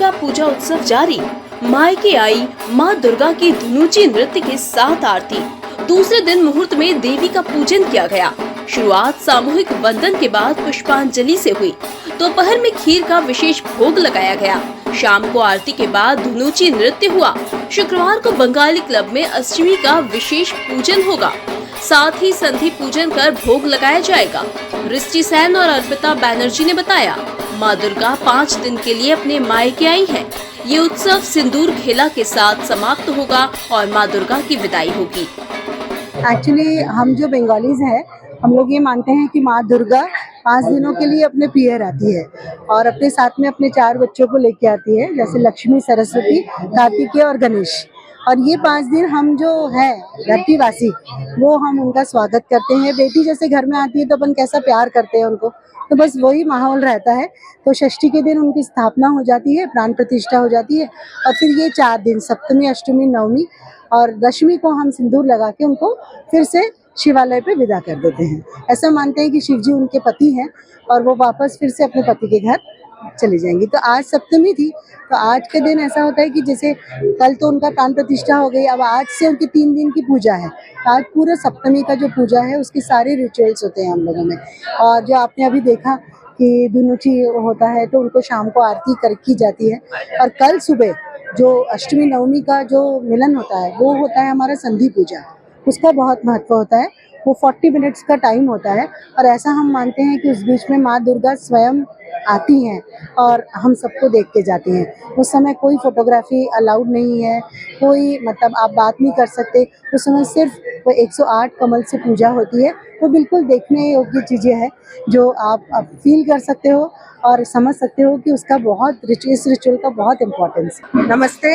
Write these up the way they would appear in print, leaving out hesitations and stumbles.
दुर्गा पूजा उत्सव जारी। मायके आई मां दुर्गा की धुनुची नृत्य के साथ आरती। दूसरे दिन मुहूर्त में देवी का पूजन किया गया। शुरुआत सामूहिक वंदन के बाद पुष्पांजलि से हुई। दोपहर में खीर का विशेष भोग लगाया गया। शाम को आरती के बाद धुनुची नृत्य हुआ। शुक्रवार को बंगाली क्लब में अष्टमी का विशेष पूजन होगा। साथ ही संधि पूजन कर भोग लगाया जाएगा। रिष्टि सेन और अर्पिता बैनर्जी ने बताया, मां दुर्गा 5 दिन के लिए अपने मायके आई है। ये उत्सव सिंदूर खेला के साथ समाप्त होगा और मां दुर्गा की विदाई होगी। एक्चुअली हम जो बंगालीज हैं, हम लोग ये मानते हैं कि माँ दुर्गा 5 दिनों के लिए अपने पियर आती है और अपने साथ में अपने 4 बच्चों को लेके आती है, जैसे लक्ष्मी, सरस्वती, कार्तिकेय और गणेश। और ये 5 दिन हम जो है धरती वासी, वो हम उनका स्वागत करते हैं। बेटी जैसे घर में आती है तो अपन कैसा प्यार करते हैं उनको, तो बस वही माहौल रहता है। तो षष्ठी के दिन उनकी स्थापना हो जाती है, प्राण प्रतिष्ठा हो जाती है और फिर ये 4 दिन सप्तमी, अष्टमी, नवमी और दशमी को हम सिंदूर लगा के उनको फिर से शिवालय पे विदा कर देते हैं। ऐसा मानते हैं कि शिव जी उनके पति हैं और वो वापस फिर से अपने पति के घर चली जाएंगी। तो आज सप्तमी थी, तो आज के दिन ऐसा होता है कि जैसे कल तो उनका प्राण प्रतिष्ठा हो गई, अब आज से उनकी 3 दिन की पूजा है। आज पूरा सप्तमी का जो पूजा है उसके सारे रिचुअल्स होते हैं हम लोगों में। और जो आपने अभी देखा कि धुनुची होता है तो उनको शाम को आरती कर की जाती है। और कल सुबह जो अष्टमी नवमी का जो मिलन होता है वो होता है हमारा संधि पूजा। उसका बहुत महत्व होता है। वो 40 मिनट्स का टाइम होता है और ऐसा हम मानते हैं कि उस बीच में माँ दुर्गा स्वयं आती हैं और हम सबको देख के जाती हैं। उस समय कोई फोटोग्राफी अलाउड नहीं है, कोई मतलब आप बात नहीं कर सकते। उस समय सिर्फ वो 108 कमल से पूजा होती है। वो बिल्कुल देखने योग्य चीज़ें हैं जो आप फील कर सकते हो और समझ सकते हो कि उसका बहुत इस रिचुअल का बहुत इम्पोर्टेंस है। नमस्ते।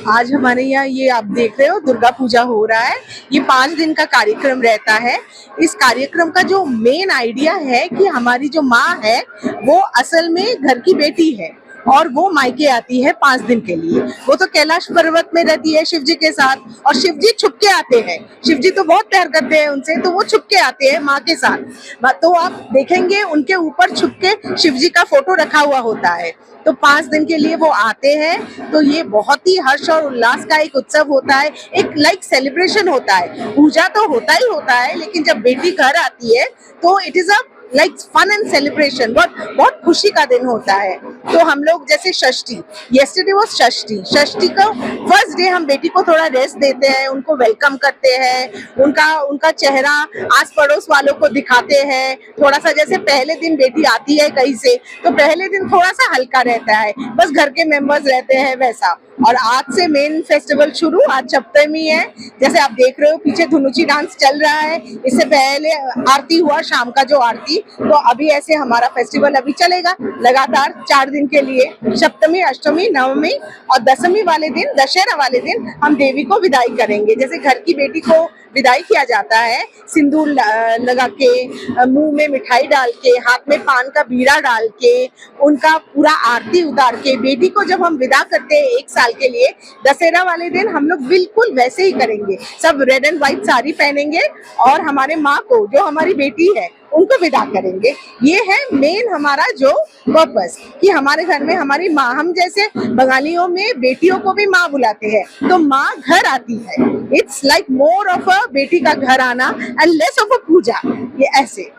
आज हमारे यहाँ ये आप देख रहे हो दुर्गा पूजा हो रहा है। ये 5 दिन का कार्यक्रम रहता है। इस कार्यक्रम का जो मेन आइडिया है कि हमारी जो माँ है वो असल में घर की बेटी है और वो मायके आती है 5 दिन के लिए। वो तो कैलाश पर्वत में रहती है शिव जी के साथ और शिव जी छुप के आते हैं। शिव जी तो बहुत प्यार करते हैं उनसे, तो वो छुप के आते हैं माँ के साथ। तो आप देखेंगे उनके ऊपर छुप के शिव जी का फोटो रखा हुआ होता है। तो 5 दिन के लिए वो आते हैं। तो ये बहुत ही हर्ष और उल्लास का एक उत्सव होता है, एक लाइक सेलिब्रेशन होता है। पूजा तो होता ही होता है, लेकिन जब बेटी घर आती है तो it is a like fun and celebration. बहुत खुशी का दिन होता है। तो हम लोग जैसे षष्ठी, येस्टरडे वो षष्ठी का फर्स्ट डे हम बेटी को थोड़ा रेस्ट देते हैं, उनको वेलकम करते हैं, उनका चेहरा आस पड़ोस वालों को दिखाते हैं। थोड़ा सा जैसे पहले दिन बेटी आती है कहीं से तो पहले दिन थोड़ा सा हल्का रहता है, बस घर के मेंबर्स रहते हैं वैसा। और आज से मेन फेस्टिवल शुरू, आज सप्तमी है। जैसे आप देख रहे हो पीछे धुनुची डांस चल रहा है। इससे पहले आरती हुआ, शाम का जो आरती। तो अभी ऐसे हमारा फेस्टिवल अभी चलेगा लगातार 4 दिन के लिए। सप्तमी, अष्टमी, नवमी और दशमी वाले दिन, दशहरा वाले दिन हम देवी को विदाई करेंगे। जैसे घर की बेटी को विदाई किया जाता है सिंदूर लगा के, मुंह में मिठाई डाल के, हाथ में पान का बीड़ा डाल के, उनका पूरा आरती उतार के बेटी को जब हम विदा करते हैं 1 साल के लिए, दशहरा वाले दिन हम लोग बिल्कुल वैसे ही करेंगे। सब रेड एंड व्हाइट साड़ी पहनेंगे और हमारे माँ को, जो हमारी बेटी है, उनको विदा करेंगे। ये है मेन हमारा जो पर्पस कि हमारे घर में हमारी माँ, हम जैसे बंगालियों में बेटियों को भी माँ बुलाते हैं, तो माँ घर आती है। It's like more of a बेटी का घर आना एंड लेस ऑफ अ पूजा। ये ऐसे